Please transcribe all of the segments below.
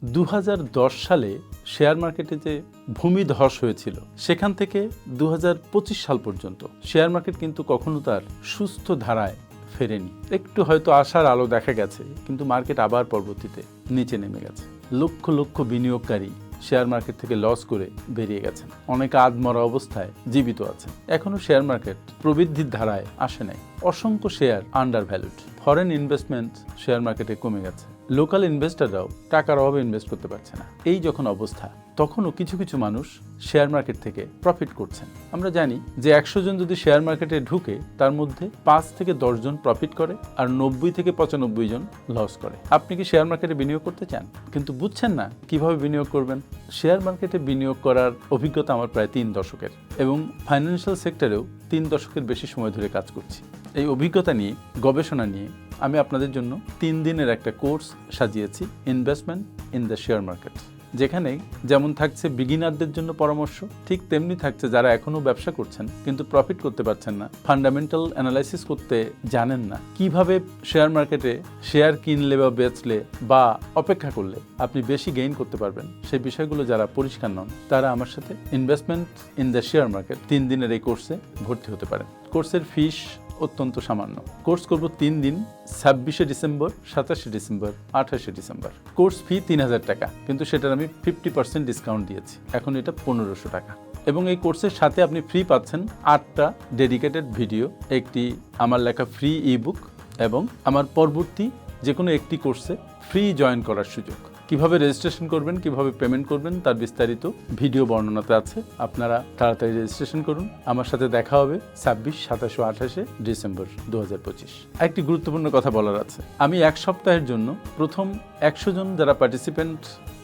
2010 সালে শেয়ার মার্কেটে যে ভূমিধস হয়েছিল সেখান থেকে 2025 সাল পর্যন্ত শেয়ার মার্কেট কিন্তু কখনো তার সুস্থ ধারায় ফেরেনি। একটু হয়তো আশার আলো দেখা গেছে, কিন্তু মার্কেট আবার পরবর্তীতে নিচে নেমে গেছে। লক্ষ লক্ষ বিনিয়োগকারী শেয়ার মার্কেট থেকে লস করে বেরিয়ে গেছেন, অনেকে আধমরা অবস্থায় জীবিত আছেন। এখনো শেয়ার মার্কেট প্রবৃদ্ধির ধারায় আসে নাই। অসংখ্য share under valued. Foreign investment share মার্কেটে কমে গেছে। লোকাল ইনভেস্টররাও টাকার অভাবে ইনভেস্ট করতে পারছে না। এই যখন অবস্থা, তখনও কিছু কিছু মানুষ শেয়ার মার্কেট থেকে প্রফিট করছেন। আমরা জানি যে 100 জন যদি শেয়ার মার্কেটে ঢুকে, তার মধ্যে 5 থেকে 10 জন প্রফিট করে আর 90 থেকে 95 জন লস করে। আপনি কি শেয়ার মার্কেটে বিনিয়োগ করতে চান, কিন্তু বুঝছেন না কিভাবে বিনিয়োগ করবেন? শেয়ার মার্কেটে বিনিয়োগ করার অভিজ্ঞতা আমার প্রায় 3 দশকের, এবং ফাইন্যান্সিয়াল সেক্টরেও 3 দশকের বেশি সময় ধরে কাজ করছি। এই অভিজ্ঞতা নিয়ে, গবেষণা নিয়ে আমি আপনাদের জন্য 3 দিনের একটা কোর্স সাজিয়েছি, investment in the share market, যেখানে যেমন থাকছে বিগিনারদের জন্য পরামর্শ, ঠিক তেমনি থাকছে যারা এখনও ব্যবসা করছেন কিন্তু প্রফিট করতে পারছেন না, ফান্ডামেন্টাল অ্যানালাইসিস করতে জানেন না, কিভাবে শেয়ার মার্কেটে শেয়ার কিনলে বা বেচলে বা অপেক্ষা করলে আপনি বেশি গেইন করতে পারবেন, সেই বিষয়গুলো যারা পরিষ্কার নন, তারা আমার সাথে investment in the share market 3 দিনের এই কোর্সে ভর্তি হতে পারেন। কোর্সের ফিস অত্যন্ত সামান্য। কোর্স করব 3 দিন, 26শে ডিসেম্বর, 27শে ডিসেম্বর, 28শে ডিসেম্বর। কোর্স ফি 3000 টাকা, কিন্তু সেটার আমি 50% ডিসকাউন্ট দিয়েছি। এখন এটা 1500 টাকা। এবং এই কোর্সের সাথে আপনি ফ্রি পাচ্ছেন 8টা ডেডিকেটেড ভিডিও, একটি আমার লেখা ফ্রি ইবুক, এবং আমার পরবর্তী যে কোনো একটি কোর্সে ফ্রি জয়েন করার সুযোগ। কিভাবে রেজিস্ট্রেশন করবেন, কিভাবে পেমেন্ট করবেন, তার বিস্তারিত ভিডিও বর্ণনাতে আছে। আপনারা তাড়াতাড়ি রেজিস্ট্রেশন করুন। আমার সাথে দেখা হবে 26, 27 ও 28শে ডিসেম্বর 2025। একটি গুরুত্বপূর্ণ কথা বলার আছে। আমি 1 সপ্তাহের জন্য প্রথম 100 জন যারা পার্টিসিপেন্ট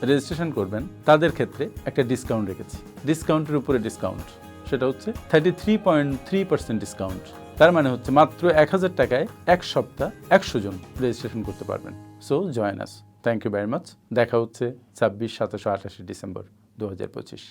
রেজিস্ট্রেশন করবেন তাদের ক্ষেত্রে একটা ডিসকাউন্ট রেখেছি। ডিসকাউন্টের উপরে ডিসকাউন্ট, সেটা হচ্ছে 33.3% ডিসকাউন্ট। তার মানে হচ্ছে মাত্র 1000 টাকায় 1 সপ্তাহ 100 জন রেজিস্ট্রেশন করতে পারবেন। So join us. Thank you very much. দেখা হচ্ছে 26, 27 ও 28শে ডিসেম্বর 2025।